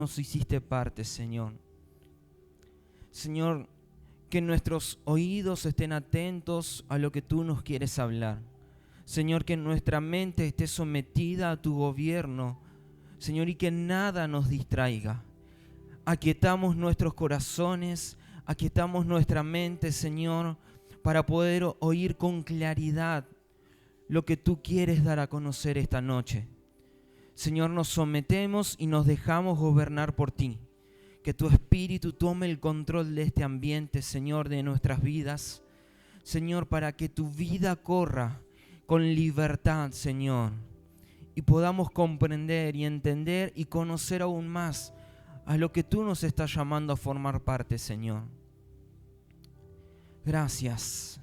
nos hiciste parte, Señor. Señor, que nuestros oídos estén atentos a lo que tú nos quieres hablar. Señor, que nuestra mente esté sometida a tu gobierno, Señor, y que nada nos distraiga. Aquietamos nuestros corazones, aquietamos nuestra mente, Señor, para poder oír con claridad lo que tú quieres dar a conocer esta noche. Señor, nos sometemos y nos dejamos gobernar por ti. Que tu Espíritu tome el control de este ambiente, Señor, de nuestras vidas. Señor, para que tu vida corra con libertad, Señor, y podamos comprender y entender y conocer aún más a lo que tú nos estás llamando a formar parte, Señor. Gracias.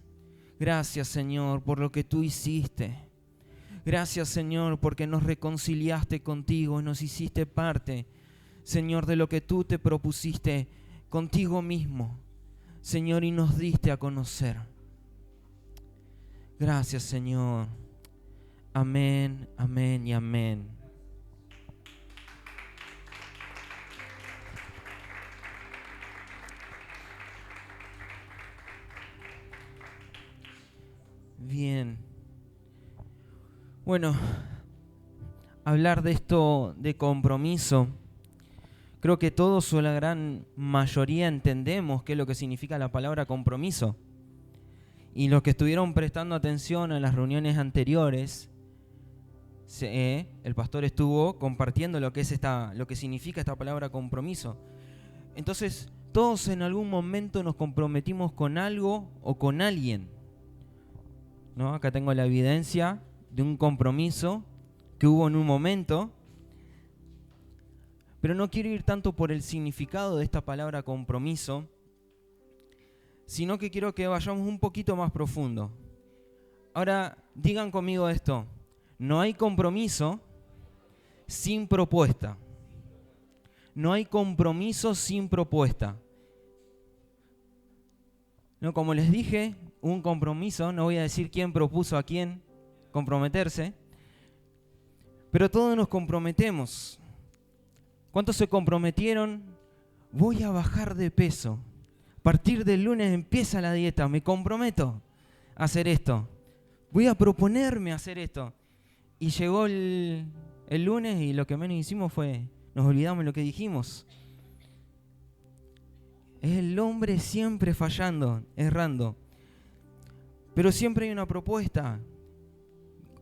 Gracias, Señor, por lo que tú hiciste. Gracias, Señor, porque nos reconciliaste contigo y nos hiciste parte, Señor, de lo que tú te propusiste contigo mismo, Señor, y nos diste a conocer. Gracias, Señor. Amén, amén y amén. Bien. Bueno, hablar de esto de compromiso, creo que todos o la gran mayoría entendemos qué es lo que significa la palabra compromiso. Y los que estuvieron prestando atención a las reuniones anteriores, el pastor estuvo compartiendo lo que significa esta palabra compromiso. Entonces, todos en algún momento nos comprometimos con algo o con alguien, ¿no? Acá tengo la evidencia de un compromiso que hubo en un momento, pero no quiero ir tanto por el significado de esta palabra compromiso, sino que quiero que vayamos un poquito más profundo. Ahora, digan conmigo esto: no hay compromiso sin propuesta. No hay compromiso sin propuesta. No, como les dije, un compromiso, no voy a decir quién propuso a quién comprometerse, pero todos nos comprometemos. ¿Cuántos se comprometieron? Voy a bajar de peso. A partir del lunes empieza la dieta, me comprometo a hacer esto. Voy a proponerme hacer esto. Y llegó el lunes y lo que menos hicimos fue, nos olvidamos de lo que dijimos. Es el hombre siempre fallando, errando. Pero siempre hay una propuesta.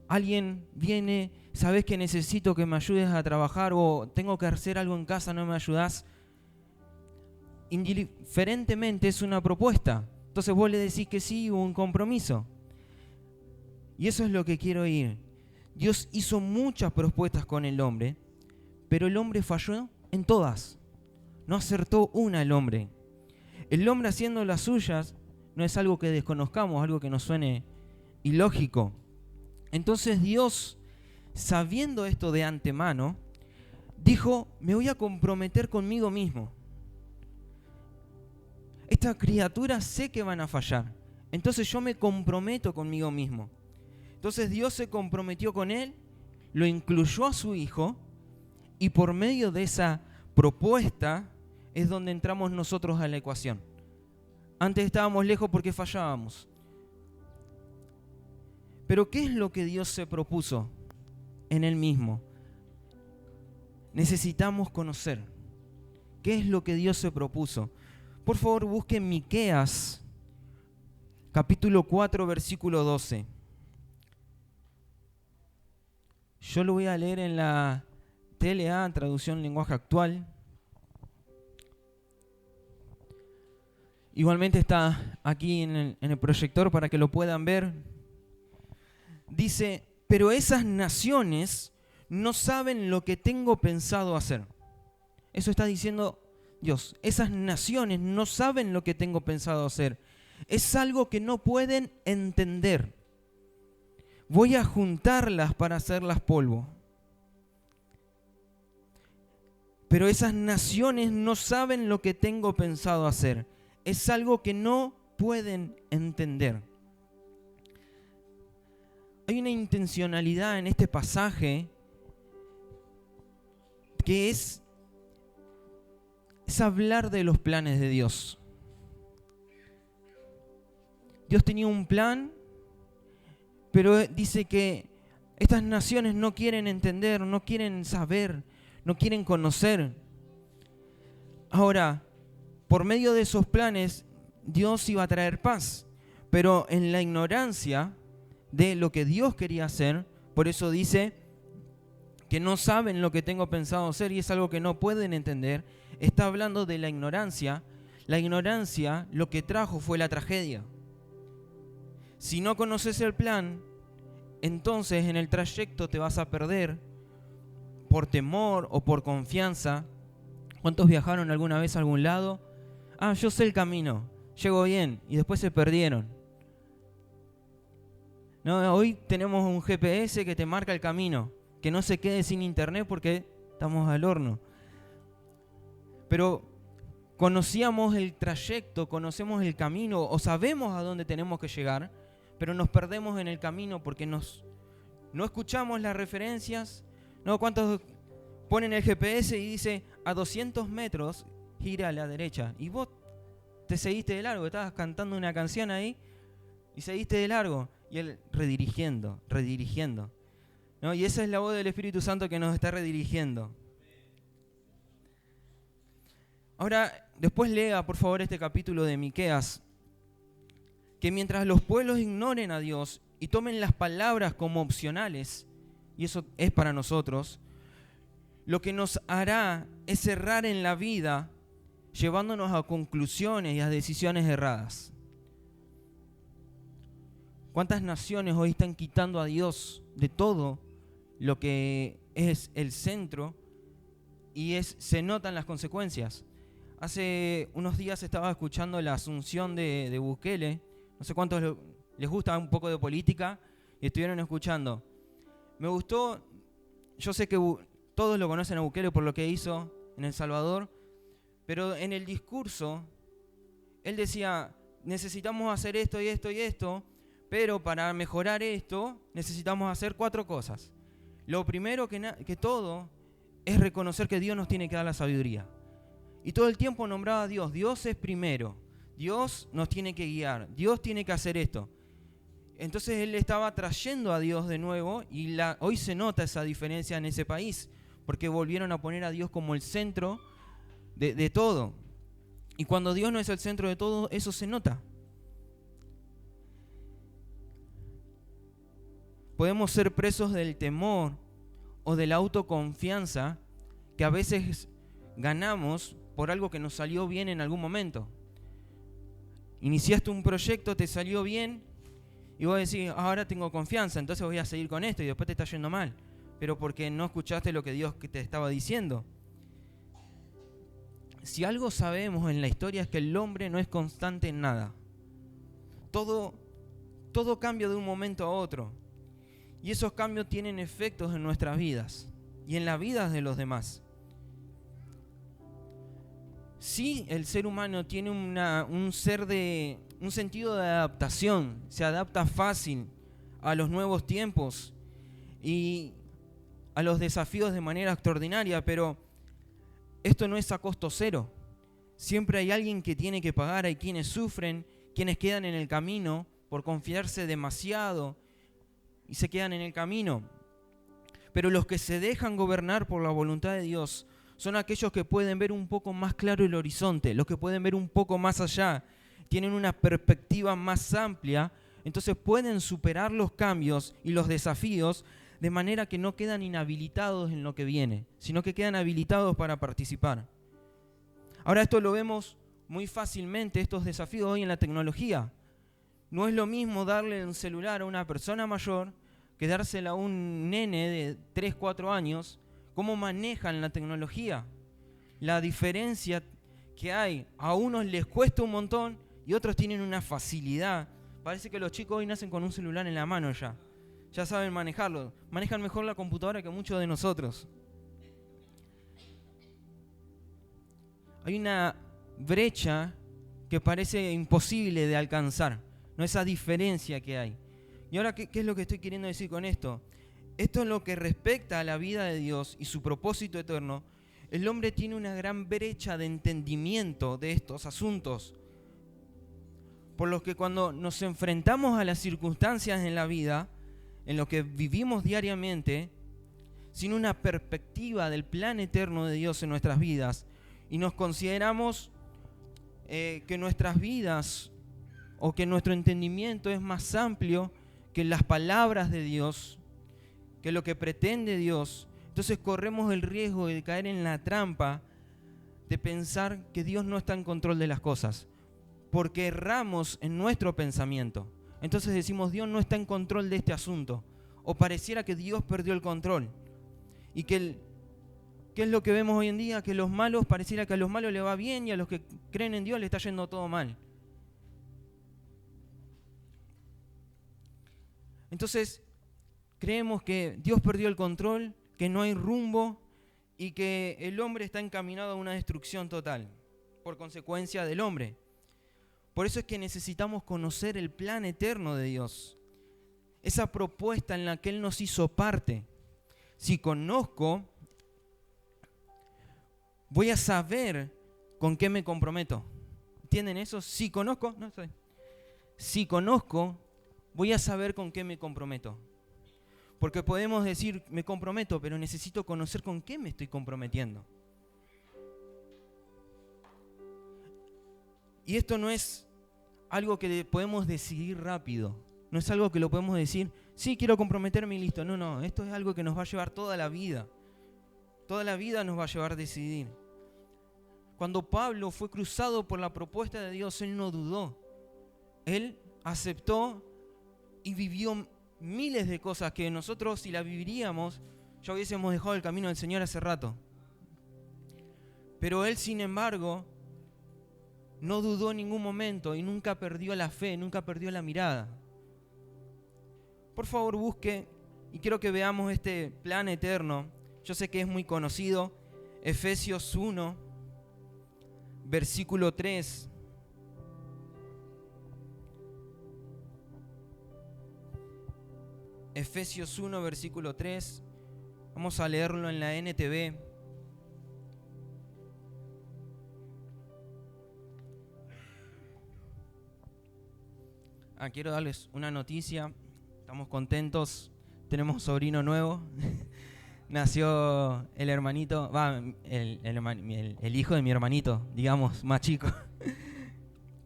Alguien viene, sabes que necesito que me ayudes a trabajar o tengo que hacer algo en casa, no me ayudás. Indiferentemente es una propuesta. Entonces vos le decís que sí, hubo un compromiso. Y eso es lo que quiero oír. Dios hizo muchas propuestas con el hombre, pero el hombre falló en todas. No acertó una el hombre. El hombre haciendo las suyas no es algo que desconozcamos, algo que nos suene ilógico. Entonces Dios, sabiendo esto de antemano, dijo, me voy a comprometer conmigo mismo. Esta criatura sé que van a fallar, entonces yo me comprometo conmigo mismo. Entonces Dios se comprometió con él, lo incluyó a su hijo, y por medio de esa propuesta es donde entramos nosotros a la ecuación. Antes estábamos lejos porque fallábamos. Pero ¿qué es lo que Dios se propuso en Él mismo? Necesitamos conocer qué es lo que Dios se propuso. Por favor, busquen Miqueas, capítulo 4, versículo 12. Yo lo voy a leer en la TLA, traducción lenguaje actual. Igualmente está aquí en el proyector para que lo puedan ver. Dice, pero esas naciones no saben lo que tengo pensado hacer. Eso está diciendo Dios. Esas naciones no saben lo que tengo pensado hacer. Es algo que no pueden entender. Voy a juntarlas para hacerlas polvo. Pero esas naciones no saben lo que tengo pensado hacer. Es algo que no pueden entender. Hay una intencionalidad en este pasaje que es es hablar de los planes de Dios. Dios tenía un plan, pero dice que estas naciones no quieren entender, no quieren saber, no quieren conocer. Ahora, por medio de esos planes, Dios iba a traer paz, pero en la ignorancia de lo que Dios quería hacer, por eso dice que no saben lo que tengo pensado hacer y es algo que no pueden entender. Está hablando de la ignorancia. La ignorancia lo que trajo fue la tragedia. Si no conoces el plan, entonces en el trayecto te vas a perder por temor o por confianza. ¿Cuántos viajaron alguna vez a algún lado? Yo sé el camino, llego bien, y después se perdieron. No, hoy tenemos un GPS que te marca el camino, que no se quede sin internet porque estamos al horno. Pero conocíamos el trayecto, conocemos el camino o sabemos a dónde tenemos que llegar, pero nos perdemos en el camino porque no escuchamos las referencias. ¿No? ¿Cuántos ponen el GPS y dice a 200 metros gira a la derecha? Y vos te seguiste de largo, estabas cantando una canción ahí y seguiste de largo. Y él redirigiendo. ¿No? Y esa es la voz del Espíritu Santo que nos está redirigiendo. Ahora, después lea por favor este capítulo de Miqueas, que mientras los pueblos ignoren a Dios y tomen las palabras como opcionales, y eso es para nosotros, lo que nos hará es errar en la vida, llevándonos a conclusiones y a decisiones erradas. ¿Cuántas naciones hoy están quitando a Dios de todo lo que es el centro y se notan las consecuencias? Hace unos días estaba escuchando la asunción de Bukele. No sé cuántos les gusta un poco de política y estuvieron escuchando. Me gustó, yo sé que todos lo conocen a Bukele por lo que hizo en El Salvador, pero en el discurso él decía, necesitamos hacer esto y esto y esto, pero para mejorar esto necesitamos hacer 4 cosas. Lo primero que todo es reconocer que Dios nos tiene que dar la sabiduría. Y todo el tiempo nombraba a Dios. Dios es primero. Dios nos tiene que guiar. Dios tiene que hacer esto. Entonces él estaba trayendo a Dios de nuevo y hoy se nota esa diferencia en ese país, porque volvieron a poner a Dios como el centro de todo. Y cuando Dios no es el centro de todo, eso se nota. Podemos ser presos del temor o de la autoconfianza que a veces ganamos por algo que nos salió bien en algún momento. Iniciaste un proyecto, te salió bien y vos decís, ahora tengo confianza, entonces voy a seguir con esto y después te está yendo mal. Pero porque no escuchaste lo que Dios te estaba diciendo. Si algo sabemos en la historia es que el hombre no es constante en nada. Todo cambia de un momento a otro. Y esos cambios tienen efectos en nuestras vidas y en las vidas de los demás. Sí, el ser humano tiene un sentido de adaptación, se adapta fácil a los nuevos tiempos y a los desafíos de manera extraordinaria, pero esto no es a costo cero. Siempre hay alguien que tiene que pagar, hay quienes sufren, quienes quedan en el camino por confiarse demasiado y se quedan en el camino. Pero los que se dejan gobernar por la voluntad de Dios son aquellos que pueden ver un poco más claro el horizonte, los que pueden ver un poco más allá, tienen una perspectiva más amplia, entonces pueden superar los cambios y los desafíos de manera que no quedan inhabilitados en lo que viene, sino que quedan habilitados para participar. Ahora esto lo vemos muy fácilmente, estos desafíos hoy en la tecnología. No es lo mismo darle un celular a una persona mayor que dársela a un nene de 3, 4 años. ¿Cómo manejan la tecnología? La diferencia que hay, a unos les cuesta un montón y otros tienen una facilidad. Parece que los chicos hoy nacen con un celular en la mano ya saben manejarlo. Manejan mejor la computadora que muchos de nosotros. Hay una brecha que parece imposible de alcanzar, no esa diferencia que hay. Y ahora, ¿qué es lo que estoy queriendo decir con esto? Esto es lo que respecta a la vida de Dios y su propósito eterno. el hombre tiene una gran brecha de entendimiento de estos asuntos, por lo que cuando nos enfrentamos a las circunstancias en la vida, en lo que vivimos diariamente, sin una perspectiva del plan eterno de Dios en nuestras vidas, y nos consideramos que nuestras vidas o que nuestro entendimiento es más amplio que las palabras de Dios, que lo que pretende Dios, entonces corremos el riesgo de caer en la trampa de pensar que Dios no está en control de las cosas, porque erramos en nuestro pensamiento. Entonces decimos, Dios no está en control de este asunto, o pareciera que Dios perdió el control. Y ¿qué es lo que vemos hoy en día? Que los malos, pareciera que a los malos le va bien y a los que creen en Dios le está yendo todo mal. Entonces, creemos que Dios perdió el control, que no hay rumbo y que el hombre está encaminado a una destrucción total por consecuencia del hombre. Por eso es que necesitamos conocer el plan eterno de Dios, esa propuesta en la que Él nos hizo parte. Si conozco, voy a saber con qué me comprometo. ¿Entienden eso? Si conozco, si conozco, voy a saber con qué me comprometo. Porque podemos decir, me comprometo, pero necesito conocer con qué me estoy comprometiendo. Y esto no es algo que podemos decidir rápido. No es algo que lo podemos decir, sí, quiero comprometerme y listo. No, esto es algo que nos va a llevar toda la vida. Toda la vida nos va a llevar a decidir. Cuando Pablo fue cruzado por la propuesta de Dios, él no dudó. Él aceptó y vivió miles de cosas que nosotros, si la viviríamos, ya hubiésemos dejado el camino del Señor hace rato. Pero él, sin embargo, no dudó en ningún momento y nunca perdió la fe, nunca perdió la mirada. Por favor, busque, y quiero que veamos este plan eterno. Yo sé que es muy conocido, Efesios 1, versículo 3. Efesios 1, versículo 3. Vamos a leerlo en la NTV. Quiero darles una noticia. Estamos contentos. Tenemos sobrino nuevo. Nació el hermanito, el hijo de mi hermanito, digamos, más chico.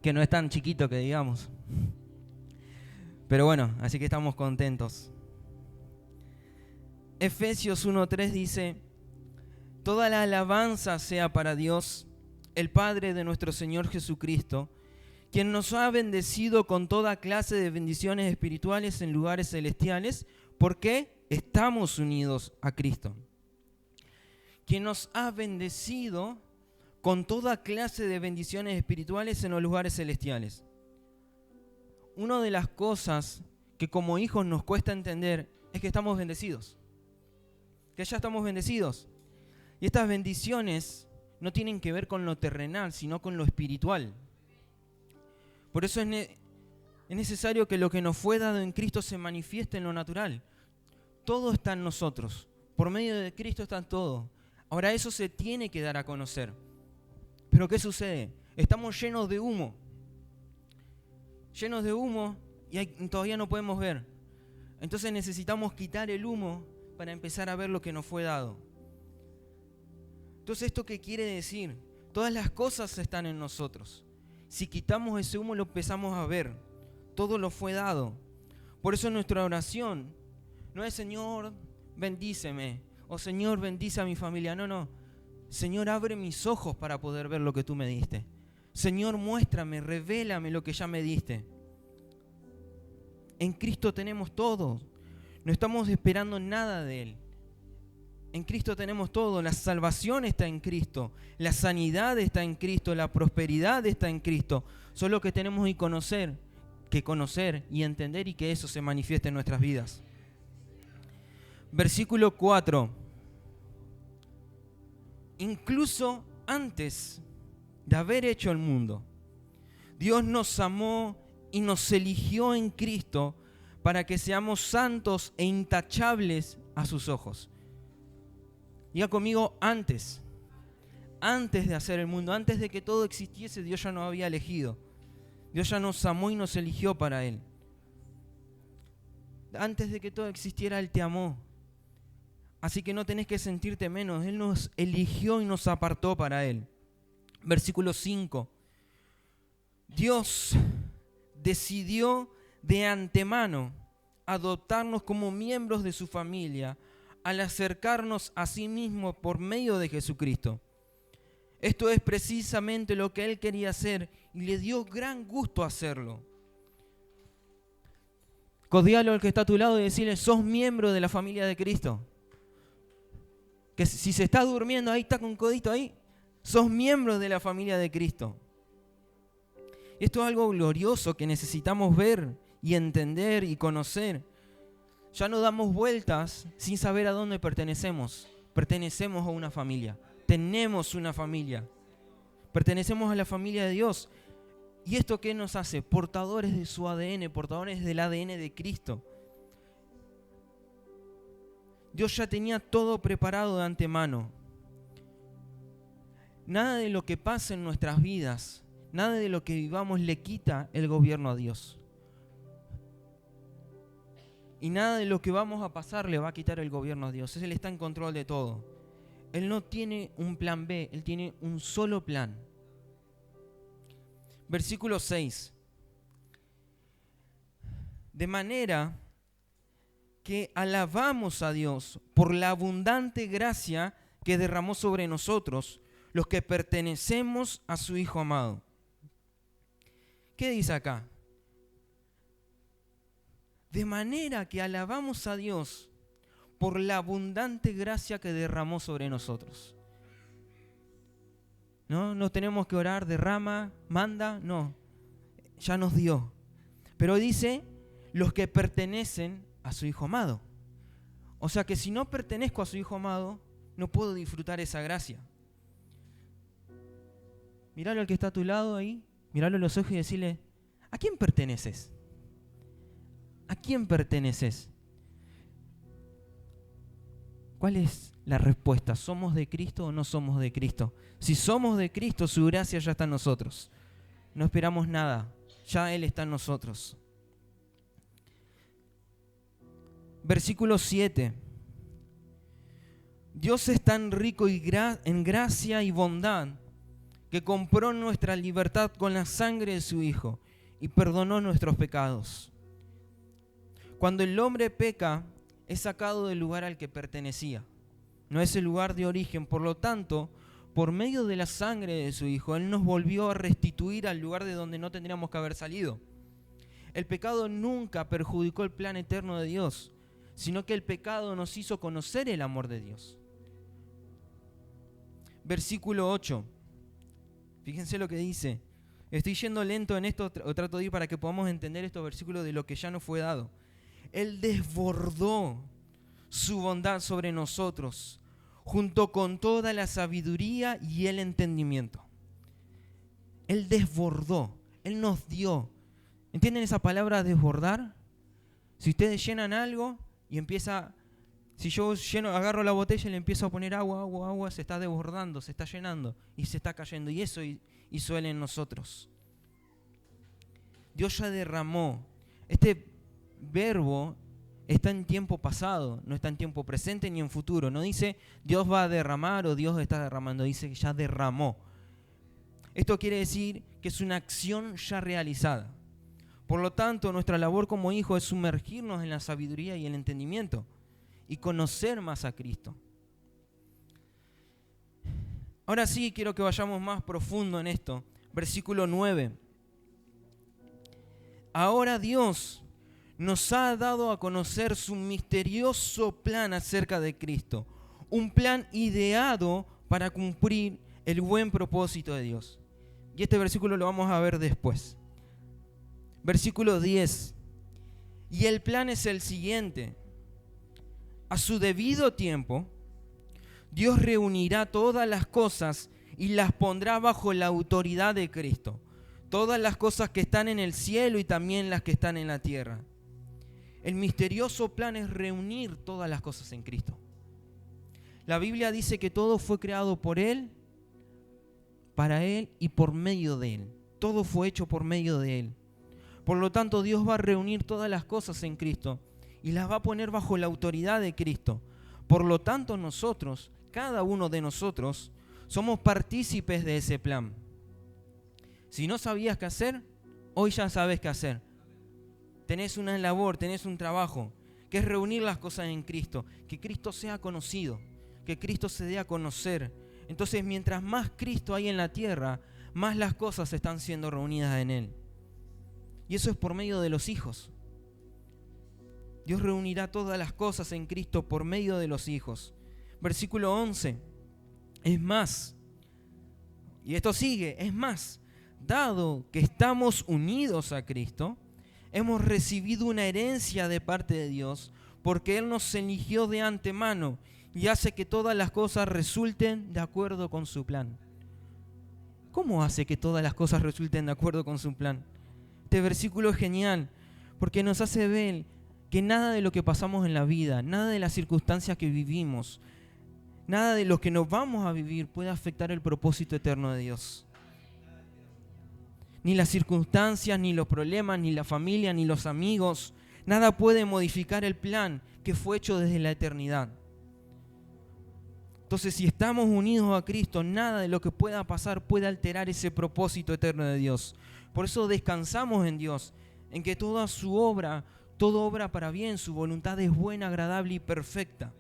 Que no es tan chiquito que digamos. Pero bueno, así que estamos contentos. Efesios 1:3 dice: toda la alabanza sea para Dios, el Padre de nuestro Señor Jesucristo, quien nos ha bendecido con toda clase de bendiciones espirituales en lugares celestiales, porque estamos unidos a Cristo. Quien nos ha bendecido con toda clase de bendiciones espirituales en los lugares celestiales. Una de las cosas que como hijos nos cuesta entender es que estamos bendecidos. Que ya estamos bendecidos. Y estas bendiciones no tienen que ver con lo terrenal, sino con lo espiritual. Por eso es necesario que lo que nos fue dado en Cristo se manifieste en lo natural. Todo está en nosotros. Por medio de Cristo está todo. Ahora eso se tiene que dar a conocer. Pero ¿qué sucede? Estamos llenos de humo. Llenos de humo y todavía no podemos ver. Entonces necesitamos quitar el humo para empezar a ver lo que nos fue dado. Entonces, ¿esto qué quiere decir? Todas las cosas están en nosotros. Si quitamos ese humo lo empezamos a ver. Todo lo fue dado. Por eso nuestra oración no es Señor, bendíceme, o Señor, bendice a mi familia. No. Señor, abre mis ojos para poder ver lo que tú me diste. Señor, muéstrame, revélame lo que ya me diste. En Cristo tenemos todo. No estamos esperando nada de Él. En Cristo tenemos todo. La salvación está en Cristo. La sanidad está en Cristo. La prosperidad está en Cristo. Solo que tenemos que conocer y entender y que eso se manifieste en nuestras vidas. Versículo 4. Incluso antes de haber hecho el mundo, Dios nos amó y nos eligió en Cristo para que seamos santos e intachables a sus ojos. Diga conmigo, antes. antes de hacer el mundo, antes de que todo existiese, Dios ya nos había elegido. Dios ya nos amó y nos eligió para Él. Antes de que todo existiera, Él te amó. Así que no tenés que sentirte menos. Él nos eligió y nos apartó para Él. Versículo 5. Dios decidió de antemano adoptarnos como miembros de su familia al acercarnos a sí mismo por medio de Jesucristo. Esto es precisamente lo que Él quería hacer y le dio gran gusto hacerlo. Codialo al que está a tu lado y decirle: sos miembro de la familia de Cristo. Que si se está durmiendo ahí, está con un codito ahí, sos miembro de la familia de Cristo. Esto es algo glorioso que necesitamos ver y entender y conocer. Ya no damos vueltas sin saber a dónde pertenecemos. Pertenecemos a una familia. Tenemos una familia. Pertenecemos a la familia de Dios. ¿Y esto qué nos hace? Portadores de su ADN, portadores del ADN de Cristo. Dios ya tenía todo preparado de antemano. Nada de lo que pasa en nuestras vidas, nada de lo que vivamos le quita el gobierno a Dios. Y nada de lo que vamos a pasar le va a quitar el gobierno a Dios. Él está en control de todo. Él no tiene un plan B, Él tiene un solo plan. Versículo 6. De manera que alabamos a Dios por la abundante gracia que derramó sobre nosotros, los que pertenecemos a su Hijo amado. ¿Qué dice acá? De manera que alabamos a Dios por la abundante gracia que derramó sobre nosotros. No tenemos que orar, derrama, manda, no. Ya nos dio. Pero dice, los que pertenecen a su Hijo amado. O sea que si no pertenezco a su Hijo amado, no puedo disfrutar esa gracia. Míralo al que está a tu lado ahí, míralo en los ojos y decirle: ¿a quién perteneces? ¿A quién perteneces? ¿Cuál es la respuesta? ¿Somos de Cristo o no somos de Cristo? Si somos de Cristo, su gracia ya está en nosotros. No esperamos nada, ya Él está en nosotros. Versículo 7. Dios es tan rico en gracia y bondad que compró nuestra libertad con la sangre de su Hijo y perdonó nuestros pecados. Cuando el hombre peca, es sacado del lugar al que pertenecía. No es el lugar de origen. Por lo tanto, por medio de la sangre de su Hijo, Él nos volvió a restituir al lugar de donde no tendríamos que haber salido. El pecado nunca perjudicó el plan eterno de Dios, sino que el pecado nos hizo conocer el amor de Dios. Versículo 8. Fíjense lo que dice. Estoy yendo lento en esto, o trato de ir para que podamos entender estos versículos de lo que ya nos fue dado. Él desbordó su bondad sobre nosotros, junto con toda la sabiduría y el entendimiento. Él desbordó, Él nos dio. ¿Entienden esa palabra desbordar? Si ustedes llenan algo y empieza, si yo agarro la botella y le empiezo a poner agua, se está desbordando, se está llenando y se está cayendo. Y eso hizo Él en nosotros. Dios ya derramó. Este verbo está en tiempo pasado, no está en tiempo presente ni en futuro. No dice Dios va a derramar o Dios está derramando, dice que ya derramó. Esto quiere decir que es una acción ya realizada. Por lo tanto, nuestra labor como hijos es sumergirnos en la sabiduría y el entendimiento y conocer más a Cristo. Ahora sí quiero que vayamos más profundo en esto. Versículo 9. Ahora Dios nos ha dado a conocer su misterioso plan acerca de Cristo, un plan ideado para cumplir el buen propósito de Dios. Y este versículo lo vamos a ver después. Versículo 10. Y el plan es el siguiente. A su debido tiempo, Dios reunirá todas las cosas y las pondrá bajo la autoridad de Cristo. Todas las cosas que están en el cielo y también las que están en la tierra. El misterioso plan es reunir todas las cosas en Cristo. La Biblia dice que todo fue creado por Él, para Él y por medio de Él. Todo fue hecho por medio de Él. Por lo tanto, Dios va a reunir todas las cosas en Cristo y las va a poner bajo la autoridad de Cristo. Por lo tanto, nosotros, cada uno de nosotros, somos partícipes de ese plan. Si no sabías qué hacer, hoy ya sabes qué hacer. Tenés una labor, tenés un trabajo, que es reunir las cosas en Cristo, que Cristo sea conocido, que Cristo se dé a conocer. Entonces, mientras más Cristo hay en la tierra, más las cosas están siendo reunidas en Él. Y eso es por medio de los hijos. Dios reunirá todas las cosas en Cristo por medio de los hijos. Versículo 11. Es más, y esto sigue, es más, dado que estamos unidos a Cristo, hemos recibido una herencia de parte de Dios, porque Él nos eligió de antemano y hace que todas las cosas resulten de acuerdo con su plan. ¿Cómo hace que todas las cosas resulten de acuerdo con su plan? Este versículo es genial, porque nos hace ver que nada de lo que pasamos en la vida, nada de las circunstancias que vivimos, nada de lo que nos vamos a vivir puede afectar el propósito eterno de Dios. Ni las circunstancias, ni los problemas, ni la familia, ni los amigos, nada puede modificar el plan que fue hecho desde la eternidad. Entonces, si estamos unidos a Cristo, nada de lo que pueda pasar puede alterar ese propósito eterno de Dios. Por eso descansamos en Dios, en que toda su obra, todo obra para bien, su voluntad es buena, agradable y perfecta.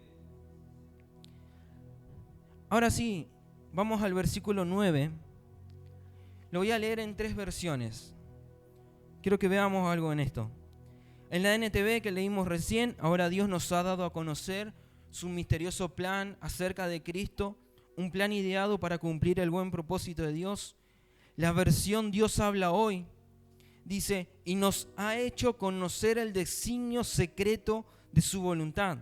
Ahora sí, vamos al versículo 9. Lo voy a leer en 3 versiones. Quiero que veamos algo en esto. En la NTV que leímos recién, ahora Dios nos ha dado a conocer su misterioso plan acerca de Cristo, un plan ideado para cumplir el buen propósito de Dios. La versión Dios habla hoy dice, y nos ha hecho conocer el designio secreto de su voluntad.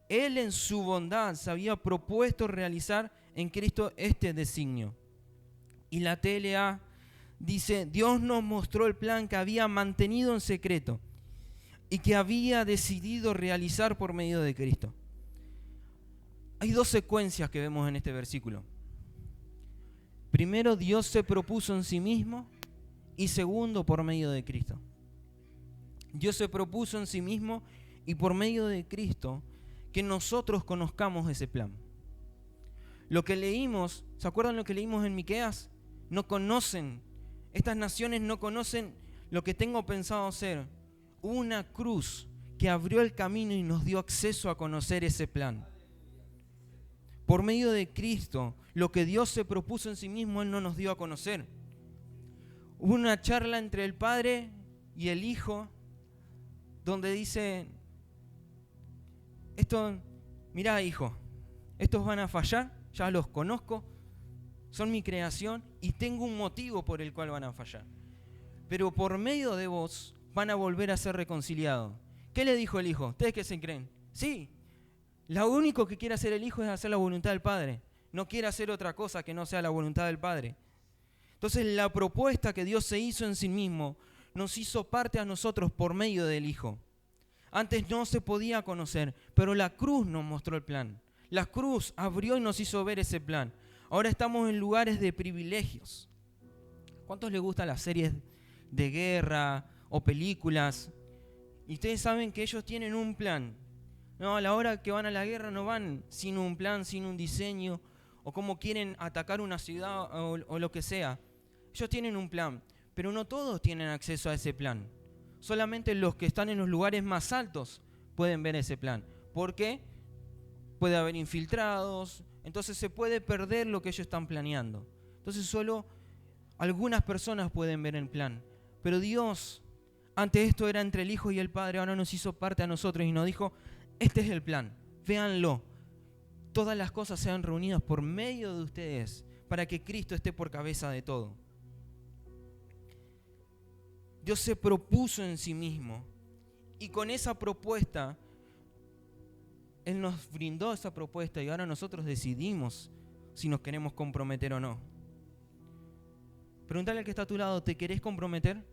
Él en su bondad se había propuesto realizar en Cristo este designio. Y la TLA dice, Dios nos mostró el plan que había mantenido en secreto y que había decidido realizar por medio de Cristo. Hay 2 secuencias que vemos en este versículo. Primero, Dios se propuso en sí mismo, y segundo, por medio de Cristo. Dios se propuso en sí mismo y por medio de Cristo que nosotros conozcamos ese plan. Lo que leímos, ¿se acuerdan lo que leímos en Miqueas? No conocen, estas naciones no conocen lo que tengo pensado hacer. Hubo una cruz que abrió el camino y nos dio acceso a conocer ese plan. Por medio de Cristo, lo que Dios se propuso en sí mismo, Él no nos dio a conocer. Hubo una charla entre el Padre y el Hijo, donde dice, mirá hijo, estos van a fallar, ya los conozco, son mi creación y tengo un motivo por el cual van a fallar. Pero por medio de vos van a volver a ser reconciliados. ¿Qué le dijo el Hijo? ¿Ustedes qué se creen? Sí, lo único que quiere hacer el Hijo es hacer la voluntad del Padre. No quiere hacer otra cosa que no sea la voluntad del Padre. Entonces la propuesta que Dios se hizo en sí mismo nos hizo parte a nosotros por medio del Hijo. Antes no se podía conocer, pero la cruz nos mostró el plan. La cruz abrió y nos hizo ver ese plan. Ahora estamos en lugares de privilegios. ¿Cuántos les gustan las series de guerra o películas? Y ustedes saben que ellos tienen un plan. No, a la hora que van a la guerra no van sin un plan, sin un diseño, o cómo quieren atacar una ciudad o lo que sea. Ellos tienen un plan, pero no todos tienen acceso a ese plan. Solamente los que están en los lugares más altos pueden ver ese plan. ¿Por qué? Puede haber infiltrados, entonces se puede perder lo que ellos están planeando. Entonces solo algunas personas pueden ver el plan. Pero Dios, antes esto era entre el Hijo y el Padre, ahora nos hizo parte a nosotros y nos dijo, este es el plan, véanlo. Todas las cosas sean reunidas por medio de ustedes para que Cristo esté por cabeza de todo. Dios se propuso en sí mismo y con esa propuesta, Él nos brindó esa propuesta y ahora nosotros decidimos si nos queremos comprometer o no. Preguntale al que está a tu lado, ¿te querés comprometer?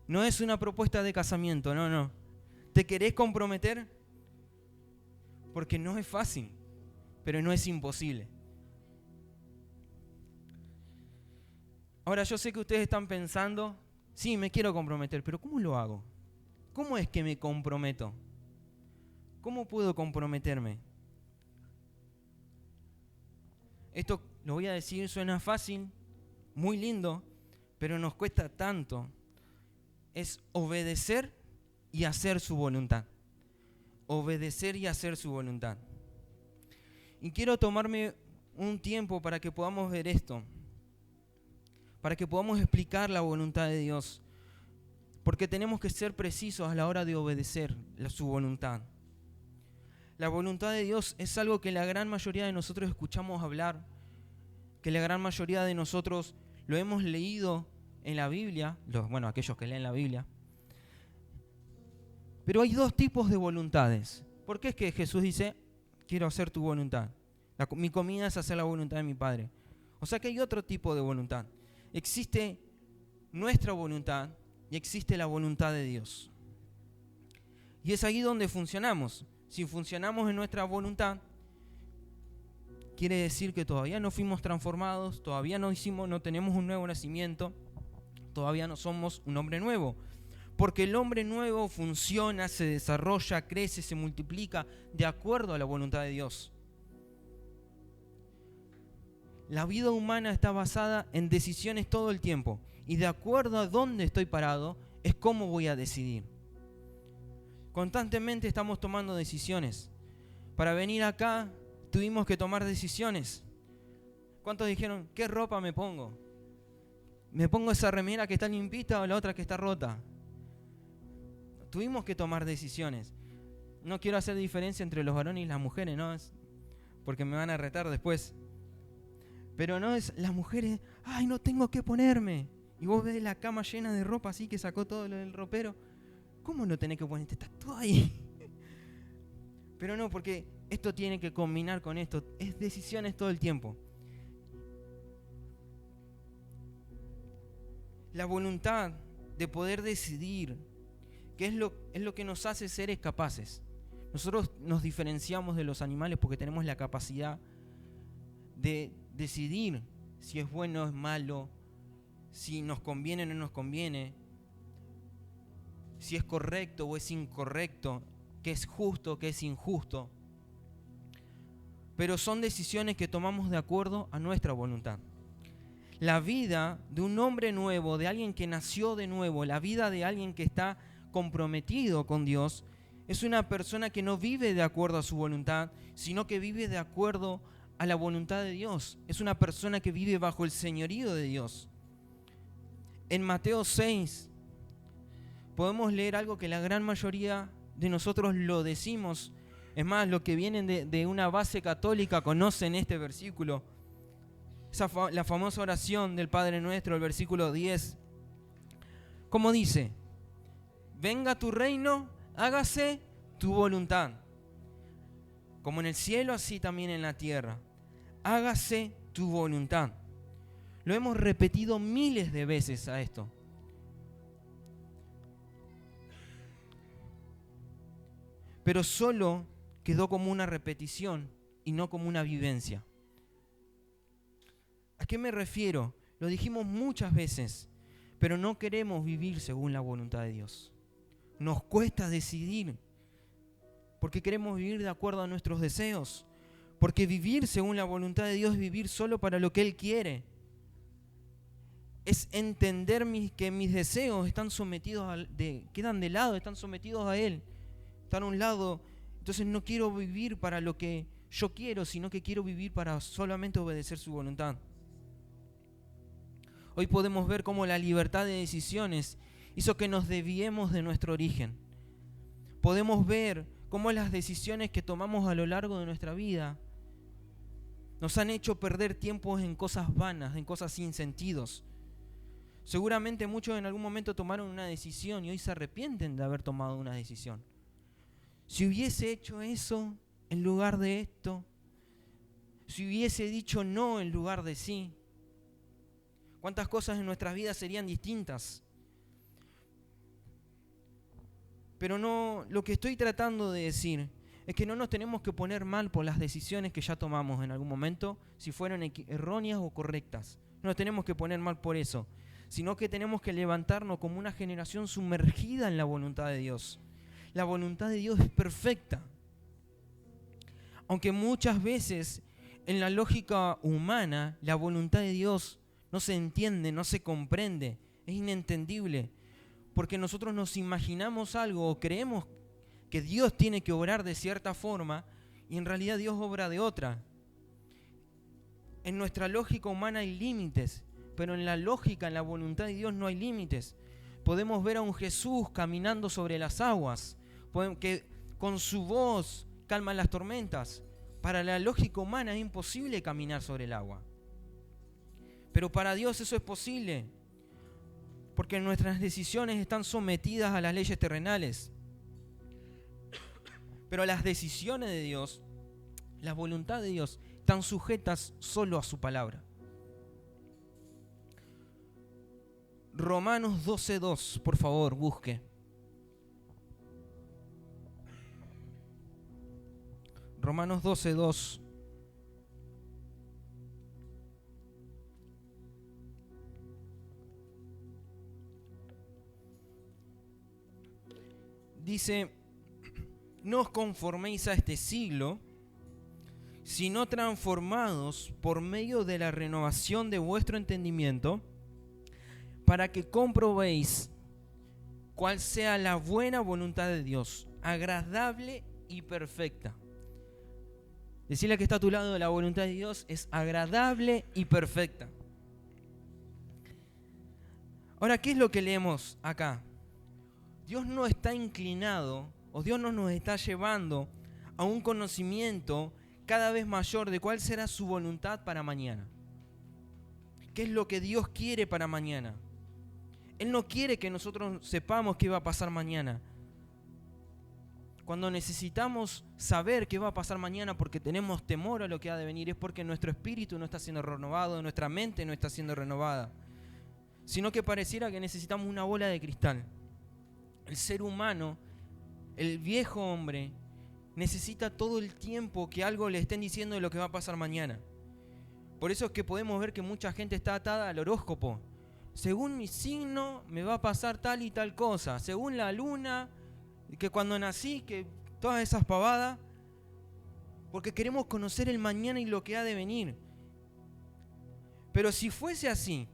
No es una propuesta de casamiento, no. ¿Te querés comprometer? Porque no es fácil, pero no es imposible. Ahora yo sé que ustedes están pensando, sí, me quiero comprometer, pero ¿cómo lo hago? ¿Cómo es que me comprometo? ¿Cómo puedo comprometerme? Esto, lo voy a decir, suena fácil, muy lindo, pero nos cuesta tanto. Es obedecer y hacer su voluntad. Obedecer y hacer su voluntad. Y quiero tomarme un tiempo para que podamos ver esto, para que podamos explicar la voluntad de Dios, porque tenemos que ser precisos a la hora de obedecer su voluntad. La voluntad de Dios es algo que la gran mayoría de nosotros escuchamos hablar, que la gran mayoría de nosotros lo hemos leído en la Biblia, aquellos que leen la Biblia. Pero hay dos tipos de voluntades. ¿Por qué es que Jesús dice, quiero hacer tu voluntad? Mi comida es hacer la voluntad de mi Padre. O sea que hay otro tipo de voluntad. Existe nuestra voluntad y existe la voluntad de Dios. Y es ahí donde funcionamos. Si funcionamos en nuestra voluntad, quiere decir que todavía no fuimos transformados, todavía no tenemos un nuevo nacimiento, todavía no somos un hombre nuevo. Porque el hombre nuevo funciona, se desarrolla, crece, se multiplica de acuerdo a la voluntad de Dios. La vida humana está basada en decisiones todo el tiempo. Y de acuerdo a dónde estoy parado, es cómo voy a decidir. Constantemente estamos tomando decisiones. Para venir acá tuvimos que tomar decisiones. ¿Cuántos dijeron, qué ropa me pongo? ¿Me pongo esa remera que está limpita o la otra que está rota? Tuvimos que tomar decisiones. No quiero hacer diferencia entre los varones y las mujeres, ¿no? Porque me van a retar después. Pero no es las mujeres, ay, no tengo que ponerme. Y vos ves la cama llena de ropa así que sacó todo lo del ropero. ¿Cómo no tenés que ponerte? Está todo ahí. Pero no, porque esto tiene que combinar con esto. Es decisiones todo el tiempo. La voluntad de poder decidir, que es lo que nos hace seres capaces. Nosotros nos diferenciamos de los animales porque tenemos la capacidad de decidir si es bueno o es malo, si nos conviene o no nos conviene, si es correcto o es incorrecto, qué es justo o qué es injusto. Pero son decisiones que tomamos de acuerdo a nuestra voluntad. La vida de un hombre nuevo, de alguien que nació de nuevo, la vida de alguien que está comprometido con Dios, es una persona que no vive de acuerdo a su voluntad, sino que vive de acuerdo a la voluntad de Dios. Es una persona que vive bajo el señorío de Dios. En Mateo 6 podemos leer algo que la gran mayoría de nosotros lo decimos. Es más, los que vienen de una base católica conocen este versículo. La famosa oración del Padre Nuestro, el versículo 10. ¿Cómo dice? Venga tu reino, hágase tu voluntad. Como en el cielo, así también en la tierra. Hágase tu voluntad. Lo hemos repetido miles de veces a esto. Pero solo quedó como una repetición y no como una vivencia. ¿A qué me refiero? Lo dijimos muchas veces, pero no queremos vivir según la voluntad de Dios. Nos cuesta decidir, porque queremos vivir de acuerdo a nuestros deseos, porque vivir según la voluntad de Dios es vivir solo para lo que Él quiere. Es entender que mis deseos están sometidos quedan de lado, están sometidos a Él, están a un lado. Entonces no quiero vivir para lo que yo quiero, sino que quiero vivir para solamente obedecer su voluntad. Hoy podemos ver cómo la libertad de decisiones hizo que nos desviemos de nuestro origen. Podemos ver cómo las decisiones que tomamos a lo largo de nuestra vida nos han hecho perder tiempo en cosas vanas, en cosas sin sentidos. Seguramente muchos en algún momento tomaron una decisión y hoy se arrepienten de haber tomado una decisión. Si hubiese hecho eso en lugar de esto, si hubiese dicho no en lugar de sí, ¿cuántas cosas en nuestras vidas serían distintas? Pero no, lo que estoy tratando de decir es que no nos tenemos que poner mal por las decisiones que ya tomamos en algún momento, si fueron erróneas o correctas. No nos tenemos que poner mal por eso, sino que tenemos que levantarnos como una generación sumergida en la voluntad de Dios. La voluntad de Dios es perfecta. Aunque muchas veces en la lógica humana la voluntad de Dios no se entiende, no se comprende, es inentendible, porque nosotros nos imaginamos algo o creemos que Dios tiene que obrar de cierta forma y en realidad Dios obra de otra. En nuestra lógica humana hay límites, pero en la lógica, en la voluntad de Dios no hay límites. Podemos ver a un Jesús caminando sobre las aguas, que con su voz calma las tormentas. Para la lógica humana es imposible caminar sobre el agua, pero para Dios eso es posible, porque nuestras decisiones están sometidas a las leyes terrenales. Pero las decisiones de Dios, la voluntad de Dios, están sujetas solo a su palabra. Romanos 12:2, por favor, busque. Romanos 12:2. Dice: no os conforméis a este siglo, sino transformados por medio de la renovación de vuestro entendimiento, para que comprobéis cuál sea la buena voluntad de Dios, agradable y perfecta. Decirle que está a tu lado, la voluntad de Dios es agradable y perfecta. Ahora, ¿qué es lo que leemos acá? Dios no está inclinado, o Dios no nos está llevando a un conocimiento cada vez mayor de cuál será su voluntad para mañana. ¿Qué es lo que Dios quiere para mañana? Él no quiere que nosotros sepamos qué va a pasar mañana. Cuando necesitamos saber qué va a pasar mañana porque tenemos temor a lo que ha de venir, es porque nuestro espíritu no está siendo renovado, nuestra mente no está siendo renovada, sino que pareciera que necesitamos una bola de cristal. El ser humano, el viejo hombre, necesita todo el tiempo que algo le estén diciendo de lo que va a pasar mañana. Por eso es que podemos ver que mucha gente está atada al horóscopo. Según mi signo me va a pasar tal y tal cosa. Según la luna, que cuando nací, que todas esas pavadas. Porque queremos conocer el mañana y lo que ha de venir. Pero si fuese así,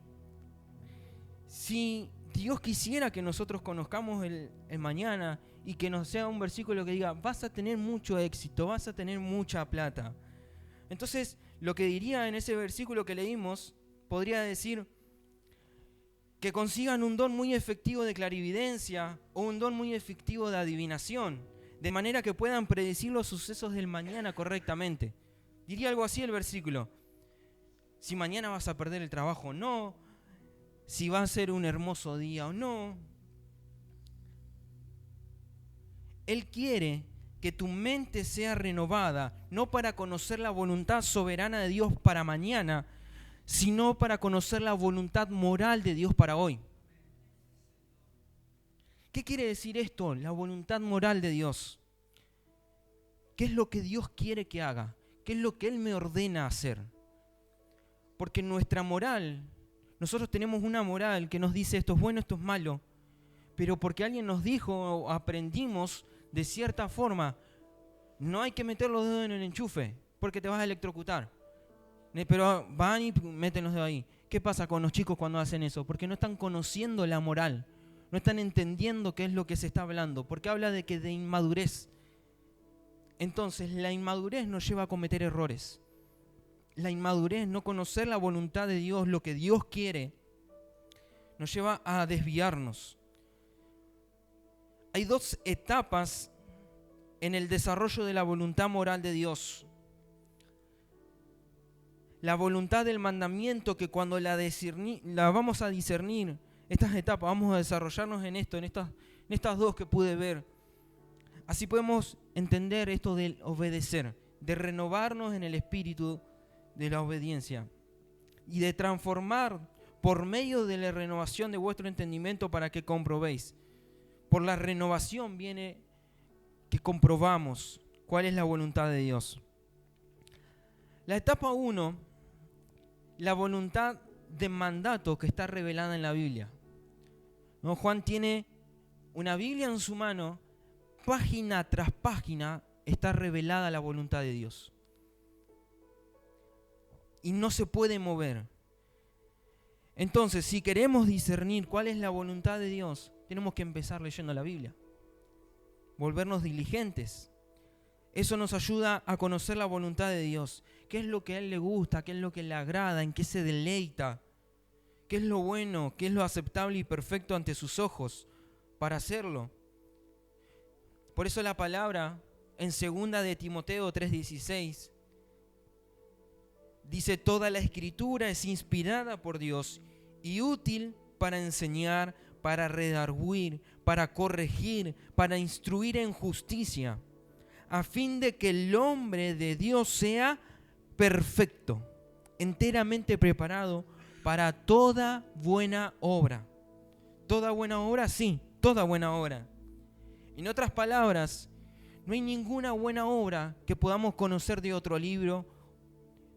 si Dios quisiera que nosotros conozcamos el mañana y que nos sea un versículo que diga: vas a tener mucho éxito, vas a tener mucha plata. Entonces, lo que diría en ese versículo que leímos, podría decir que consigan un don muy efectivo de clarividencia o un don muy efectivo de adivinación, de manera que puedan predecir los sucesos del mañana correctamente. Diría algo así el versículo: si mañana vas a perder el trabajo o no, si va a ser un hermoso día o no. Él quiere que tu mente sea renovada, no para conocer la voluntad soberana de Dios para mañana, sino para conocer la voluntad moral de Dios para hoy. ¿Qué quiere decir esto? La voluntad moral de Dios. ¿Qué es lo que Dios quiere que haga? ¿Qué es lo que Él me ordena hacer? Porque nuestra moral, nosotros tenemos una moral que nos dice esto es bueno, esto es malo, pero porque alguien nos dijo o aprendimos de cierta forma, no hay que meter los dedos en el enchufe porque te vas a electrocutar. Pero van y meten los dedos ahí. ¿Qué pasa con los chicos cuando hacen eso? Porque no están conociendo la moral, no están entendiendo qué es lo que se está hablando, porque habla de que de inmadurez. Entonces la inmadurez nos lleva a cometer errores. La inmadurez, no conocer la voluntad de Dios, lo que Dios quiere, nos lleva a desviarnos. Hay dos etapas en el desarrollo de la voluntad moral de Dios. La voluntad del mandamiento, que cuando la vamos a discernir, estas etapas, vamos a desarrollarnos en esto, en estas dos que pude ver. Así podemos entender esto del obedecer, de renovarnos en el espíritu de la obediencia y de transformar por medio de la renovación de vuestro entendimiento para que comprobéis. Por la renovación viene que comprobamos cuál es la voluntad de Dios. La etapa 1, la voluntad de mandato que está revelada en la Biblia. ¿No? Juan tiene una Biblia en su mano, página tras página está revelada la voluntad de Dios. Y no se puede mover. Entonces, si queremos discernir cuál es la voluntad de Dios, tenemos que empezar leyendo la Biblia. Volvernos diligentes. Eso nos ayuda a conocer la voluntad de Dios. ¿Qué es lo que a Él le gusta? ¿Qué es lo que le agrada? ¿En qué se deleita? ¿Qué es lo bueno? ¿Qué es lo aceptable y perfecto ante sus ojos para hacerlo? Por eso la palabra en 2 de Timoteo 3:16 dice: toda la escritura es inspirada por Dios y útil para enseñar, para redarguir, para corregir, para instruir en justicia, a fin de que el hombre de Dios sea perfecto, enteramente preparado para toda buena obra. ¿Toda buena obra? Sí, toda buena obra. En otras palabras, no hay ninguna buena obra que podamos conocer de otro libro,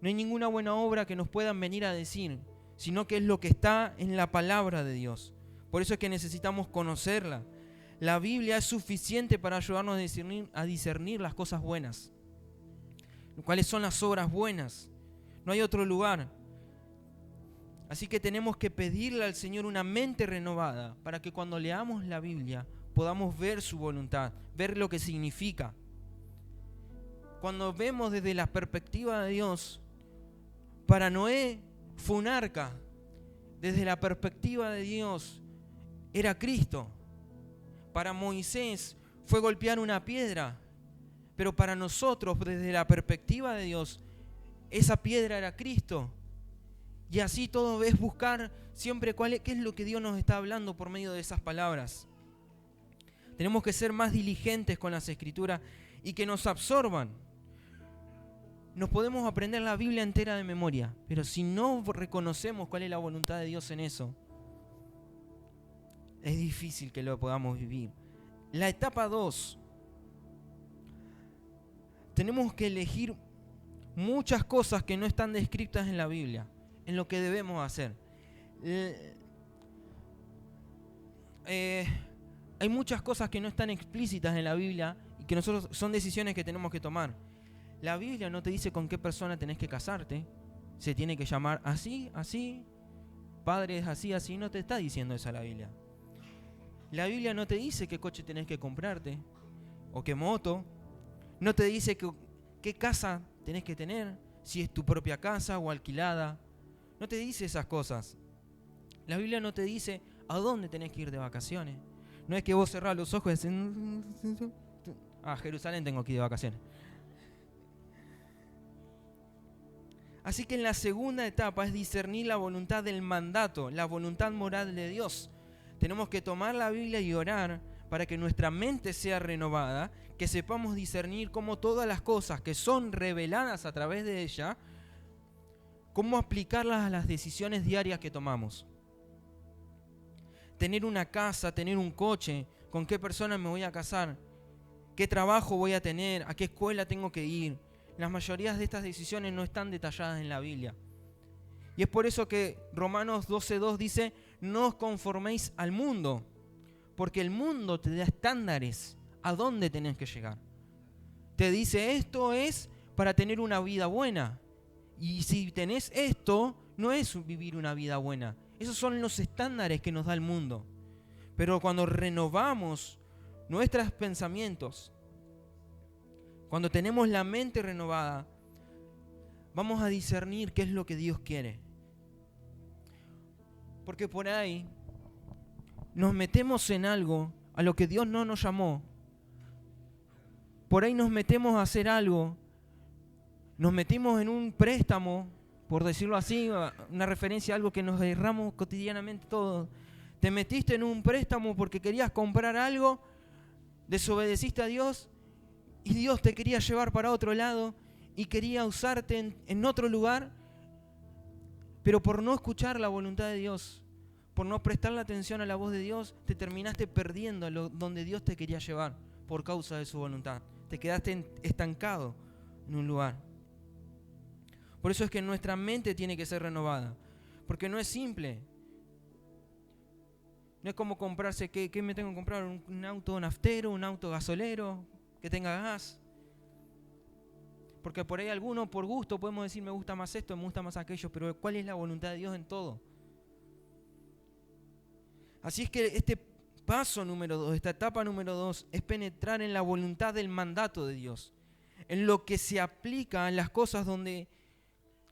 no hay ninguna buena obra que nos puedan venir a decir, sino que es lo que está en la palabra de Dios. Por eso es que necesitamos conocerla. La Biblia es suficiente para ayudarnos a discernir las cosas buenas. ¿Cuáles son las obras buenas? No hay otro lugar. Así que tenemos que pedirle al Señor una mente renovada para que cuando leamos la Biblia podamos ver su voluntad, ver lo que significa. Cuando vemos desde la perspectiva de Dios, para Noé fue un arca. Desde la perspectiva de Dios era Cristo. Para Moisés fue golpear una piedra. Pero para nosotros, desde la perspectiva de Dios, esa piedra era Cristo. Y así todo es buscar siempre qué es lo que Dios nos está hablando por medio de esas palabras. Tenemos que ser más diligentes con las Escrituras y que nos absorban. Nos podemos aprender la Biblia entera de memoria, pero si no reconocemos cuál es la voluntad de Dios en eso, es difícil que lo podamos vivir. La etapa 2. Tenemos que elegir muchas cosas que no están descritas en la Biblia, en lo que debemos hacer. Hay muchas cosas que no están explícitas en la Biblia y que nosotros son decisiones que tenemos que tomar. La Biblia no te dice con qué persona tenés que casarte. Se tiene que llamar así, así, padres así, así. No te está diciendo eso la Biblia. La Biblia no te dice qué coche tenés que comprarte o qué moto. No te dice qué casa tenés que tener, si es tu propia casa o alquilada. No te dice esas cosas. La Biblia no te dice a dónde tenés que ir de vacaciones. No es que vos cerrás los ojos y decís: a Jerusalén tengo que ir de vacaciones. Así que en la segunda etapa es discernir la voluntad del mandato, la voluntad moral de Dios. Tenemos que tomar la Biblia y orar para que nuestra mente sea renovada, que sepamos discernir cómo todas las cosas que son reveladas a través de ella, cómo aplicarlas a las decisiones diarias que tomamos. Tener una casa, tener un coche, con qué persona me voy a casar, qué trabajo voy a tener, a qué escuela tengo que ir. La mayoría de estas decisiones no están detalladas en la Biblia. Y es por eso que Romanos 12:2 dice: no os conforméis al mundo, porque el mundo te da estándares a dónde tenés que llegar. Te dice: esto es para tener una vida buena. Y si tenés esto, no es vivir una vida buena. Esos son los estándares que nos da el mundo. Pero cuando renovamos nuestros pensamientos, cuando tenemos la mente renovada, vamos a discernir qué es lo que Dios quiere. Porque por ahí nos metemos en algo a lo que Dios no nos llamó. Por ahí nos metemos a hacer algo, nos metimos en un préstamo, por decirlo así, una referencia a algo que nos erramos cotidianamente todos. Te metiste en un préstamo porque querías comprar algo, desobedeciste a Dios y Dios te quería llevar para otro lado y quería usarte en otro lugar, pero por no escuchar la voluntad de Dios, por no prestarle atención a la voz de Dios, te terminaste perdiendo donde Dios te quería llevar por causa de su voluntad. te quedaste estancado en un lugar. Por eso es que nuestra mente tiene que ser renovada, porque no es simple. No es como comprarse, ¿qué me tengo que comprar? ¿Un auto naftero, un auto gasolero, que tenga gas? Porque por ahí alguno, por gusto, podemos decir, me gusta más esto, me gusta más aquello, pero ¿cuál es la voluntad de Dios en todo? Así es que este paso número 2, esta etapa número 2, es penetrar en la voluntad del mandato de Dios, en lo que se aplica en las cosas donde,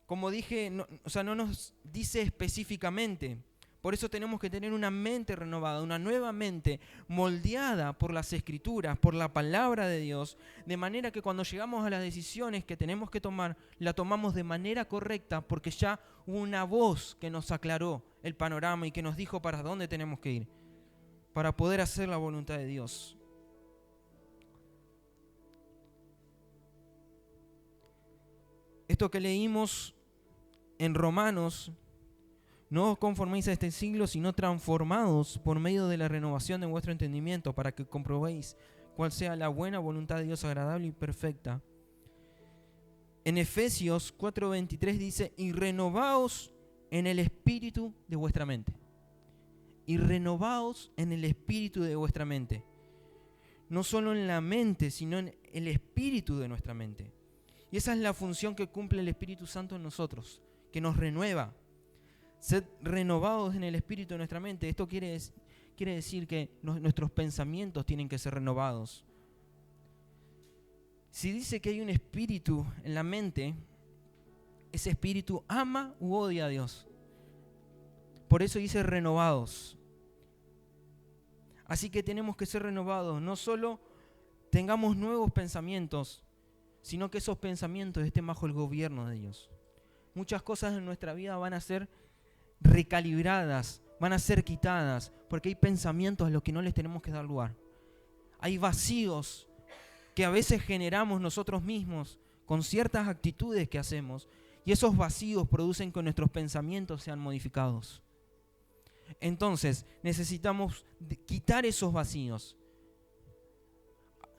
como dije, no nos dice específicamente. Por eso tenemos que tener una mente renovada, una nueva mente moldeada por las Escrituras, por la palabra de Dios, de manera que cuando llegamos a las decisiones que tenemos que tomar, la tomamos de manera correcta, porque ya hubo una voz que nos aclaró el panorama y que nos dijo para dónde tenemos que ir, para poder hacer la voluntad de Dios. Esto que leímos en Romanos: no os conforméis a este siglo, sino transformados por medio de la renovación de vuestro entendimiento, para que comprobéis cuál sea la buena voluntad de Dios, agradable y perfecta. En Efesios 4:23 dice: y renovaos en el espíritu de vuestra mente. Y renovaos en el espíritu de vuestra mente. No solo en la mente, sino en el espíritu de nuestra mente. Y esa es la función que cumple el Espíritu Santo en nosotros, que nos renueva. Sed renovados en el espíritu de nuestra mente. Esto quiere decir que nuestros pensamientos tienen que ser renovados. Si dice que hay un espíritu en la mente, ese espíritu ama u odia a Dios. Por eso dice renovados. Así que tenemos que ser renovados. No solo tengamos nuevos pensamientos, sino que esos pensamientos estén bajo el gobierno de Dios. Muchas cosas en nuestra vida van a ser recalibradas, van a ser quitadas, porque hay pensamientos a los que no les tenemos que dar lugar. Hay vacíos que a veces generamos nosotros mismos con ciertas actitudes que hacemos, y esos vacíos producen que nuestros pensamientos sean modificados. Entonces necesitamos quitar esos vacíos.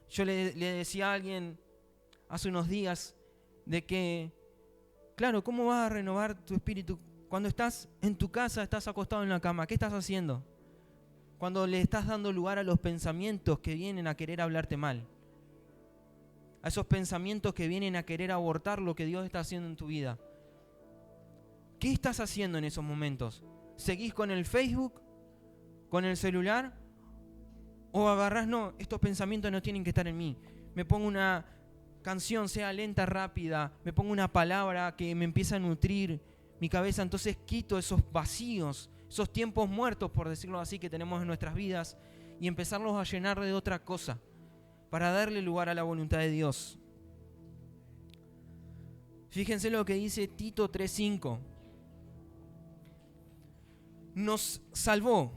Yo le decía a alguien hace unos días de que, claro, ¿cómo vas a renovar tu espíritu? Cuando estás en tu casa, estás acostado en la cama, ¿qué estás haciendo? Cuando le estás dando lugar a los pensamientos que vienen a querer hablarte mal, a esos pensamientos que vienen a querer abortar lo que Dios está haciendo en tu vida. ¿Qué estás haciendo en esos momentos? ¿Seguís con el Facebook? ¿Con el celular? ¿O agarrás, no, estos pensamientos no tienen que estar en mí? Me pongo una canción, sea lenta, rápida, me pongo una palabra que me empieza a nutrir mi cabeza, entonces quito esos vacíos, esos tiempos muertos, por decirlo así, que tenemos en nuestras vidas, y empezarlos a llenar de otra cosa, para darle lugar a la voluntad de Dios. Fíjense lo que dice Tito 3:5. Nos salvó,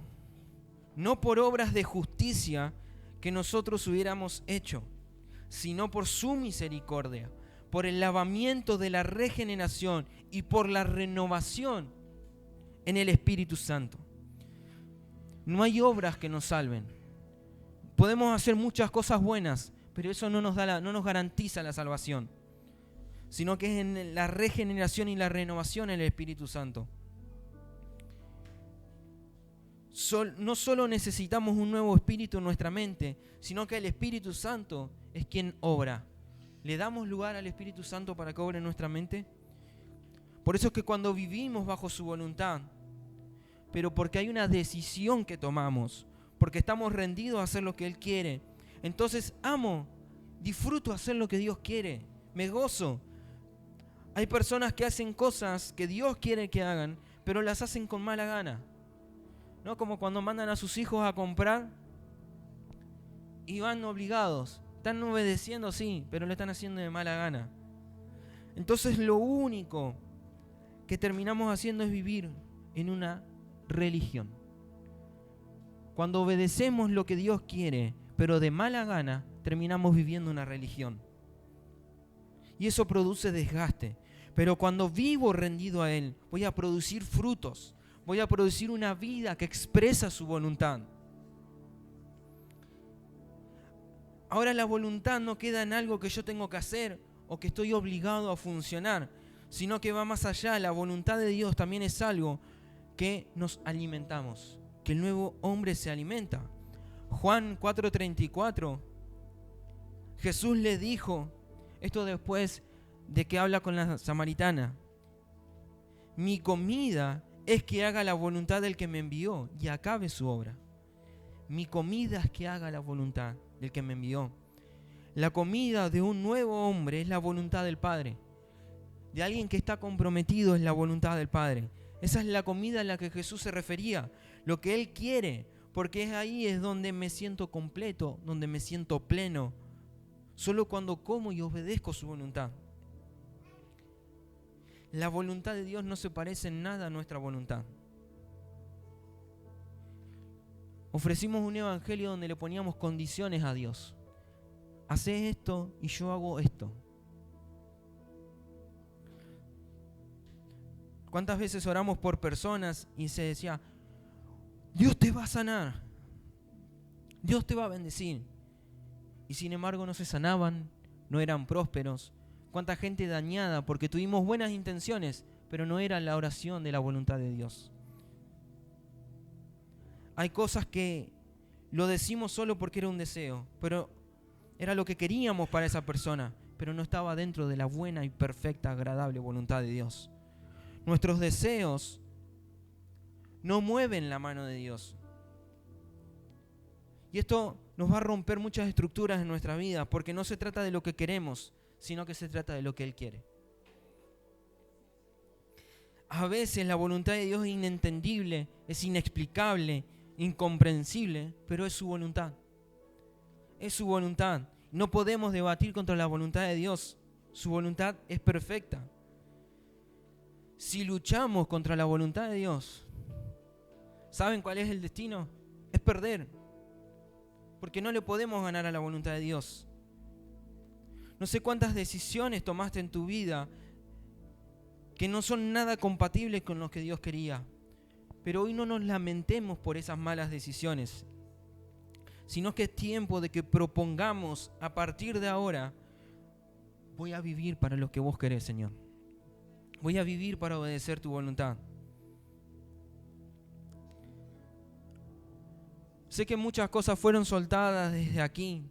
no por obras de justicia que nosotros hubiéramos hecho, sino por su misericordia, por el lavamiento de la regeneración y por la renovación en el Espíritu Santo. No hay obras que nos salven. Podemos hacer muchas cosas buenas, pero eso no nos garantiza la salvación, sino que es en la regeneración y la renovación en el Espíritu Santo. No solo necesitamos un nuevo espíritu en nuestra mente, sino que el Espíritu Santo es quien obra. ¿Le damos lugar al Espíritu Santo para que obre en nuestra mente? Por eso es que cuando vivimos bajo su voluntad, pero porque hay una decisión que tomamos, porque estamos rendidos a hacer lo que Él quiere, entonces disfruto hacer lo que Dios quiere, me gozo. Hay personas que hacen cosas que Dios quiere que hagan, pero las hacen con mala gana. ¿No? Como cuando mandan a sus hijos a comprar y van obligados. Están obedeciendo, sí, pero lo están haciendo de mala gana. Entonces lo único que terminamos haciendo es vivir en una religión. Cuando obedecemos lo que Dios quiere, pero de mala gana, terminamos viviendo una religión. Y eso produce desgaste. Pero cuando vivo rendido a Él, voy a producir frutos. Voy a producir una vida que expresa su voluntad. Ahora la voluntad no queda en algo que yo tengo que hacer o que estoy obligado a funcionar, sino que va más allá. La voluntad de Dios también es algo que nos alimentamos, que el nuevo hombre se alimenta. Juan 4:34, Jesús le dijo, esto después de que habla con la samaritana: mi comida es que haga la voluntad del que me envió y acabe su obra. Mi comida es que haga la voluntad del que me envió. La comida de un nuevo hombre es la voluntad del Padre. De alguien que está comprometido es la voluntad del Padre. Esa es la comida a la que Jesús se refería, lo que Él quiere, porque ahí es donde me siento completo, donde me siento pleno. Solo cuando como y obedezco su voluntad. La voluntad de Dios no se parece en nada a nuestra voluntad. Ofrecimos un evangelio donde le poníamos condiciones a Dios. Hacé esto y yo hago esto. ¿Cuántas veces oramos por personas y se decía: Dios te va a sanar, Dios te va a bendecir? Y sin embargo no se sanaban, no eran prósperos. Cuánta gente dañada porque tuvimos buenas intenciones, pero no era la oración de la voluntad de Dios. Hay cosas que lo decimos solo porque era un deseo, pero era lo que queríamos para esa persona, pero no estaba dentro de la buena y perfecta, agradable voluntad de Dios. Nuestros deseos no mueven la mano de Dios. Y esto nos va a romper muchas estructuras en nuestra vida, porque no se trata de lo que queremos, sino que se trata de lo que Él quiere. A veces la voluntad de Dios es inentendible, es inexplicable, incomprensible, pero es su voluntad. Es su voluntad. No podemos debatir contra la voluntad de Dios. Su voluntad es perfecta. Si luchamos contra la voluntad de Dios, ¿saben cuál es el destino? Es perder. Porque no le podemos ganar a la voluntad de Dios. No sé cuántas decisiones tomaste en tu vida que no son nada compatibles con lo que Dios quería. Pero hoy no nos lamentemos por esas malas decisiones, sino que es tiempo de que propongamos a partir de ahora: voy a vivir para lo que vos querés, Señor. Voy a vivir para obedecer tu voluntad. Sé que muchas cosas fueron soltadas desde aquí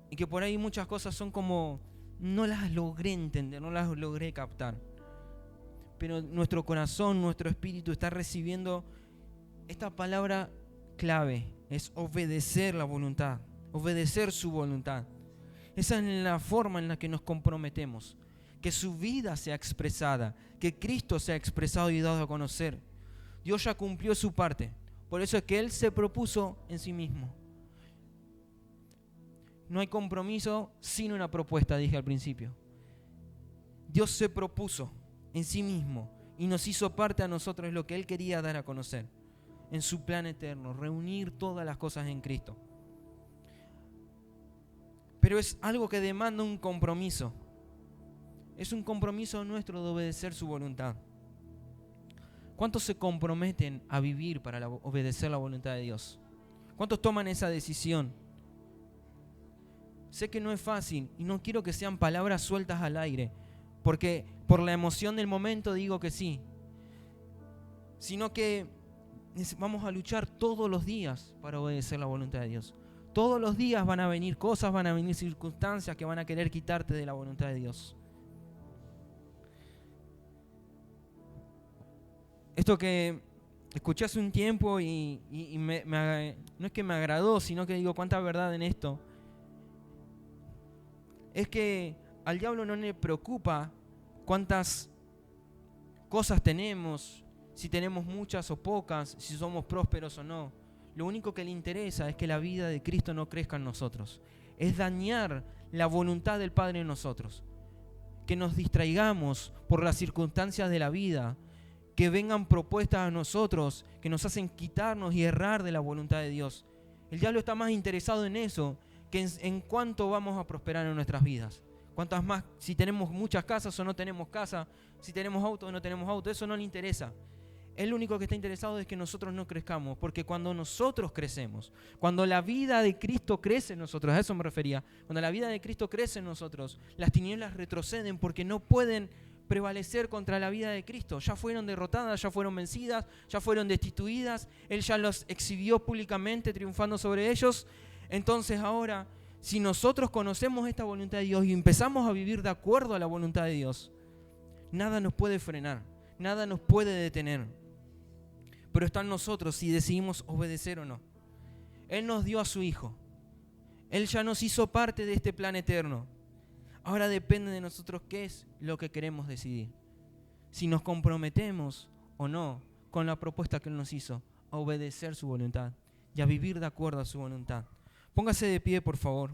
y que por ahí muchas cosas son como no las logré entender, no las logré captar. Pero nuestro corazón, nuestro espíritu está recibiendo esta palabra clave: es obedecer la voluntad, obedecer su voluntad. Esa es la forma en la que nos comprometemos, que su vida sea expresada, que Cristo sea expresado y dado a conocer. Dios ya cumplió su parte, por eso es que Él se propuso en sí mismo. No hay compromiso sin una propuesta, dije al principio. Dios se propuso en sí mismo y nos hizo parte a nosotros lo que Él quería dar a conocer en su plan eterno, reunir todas las cosas en Cristo. Pero es algo que demanda un compromiso. Es un compromiso nuestro de obedecer su voluntad. ¿Cuántos se comprometen a vivir para obedecer la voluntad de Dios? ¿Cuántos toman esa decisión? Sé que no es fácil y no quiero que sean palabras sueltas al aire, porque por la emoción del momento digo que sí, sino que vamos a luchar todos los días para obedecer la voluntad de Dios. Todos los días van a venir cosas, van a venir circunstancias que van a querer quitarte de la voluntad de Dios. Esto que escuché hace un tiempo y no es que me agradó, sino que digo, cuánta verdad en esto. Es que al diablo no le preocupa cuántas cosas tenemos, si tenemos muchas o pocas, si somos prósperos o no. Lo único que le interesa es que la vida de Cristo no crezca en nosotros. Es dañar la voluntad del Padre en nosotros. Que nos distraigamos por las circunstancias de la vida, que vengan propuestas a nosotros que nos hacen quitarnos y errar de la voluntad de Dios. El diablo está más interesado en eso que en cuánto vamos a prosperar en nuestras vidas. Cuántas más, si tenemos muchas casas o no tenemos casa, si tenemos auto o no tenemos auto, eso no le interesa. Él lo único que está interesado es que nosotros no crezcamos, porque cuando nosotros crecemos, cuando la vida de Cristo crece en nosotros, a eso me refería, cuando la vida de Cristo crece en nosotros, las tinieblas retroceden porque no pueden prevalecer contra la vida de Cristo. Ya fueron derrotadas, ya fueron vencidas, ya fueron destituidas, Él ya los exhibió públicamente triunfando sobre ellos. Entonces ahora, si nosotros conocemos esta voluntad de Dios y empezamos a vivir de acuerdo a la voluntad de Dios, nada nos puede frenar, nada nos puede detener. Pero está en nosotros si decidimos obedecer o no. Él nos dio a su Hijo. Él ya nos hizo parte de este plan eterno. Ahora depende de nosotros qué es lo que queremos decidir. Si nos comprometemos o no con la propuesta que Él nos hizo, a obedecer su voluntad y a vivir de acuerdo a su voluntad. Póngase de pie, por favor.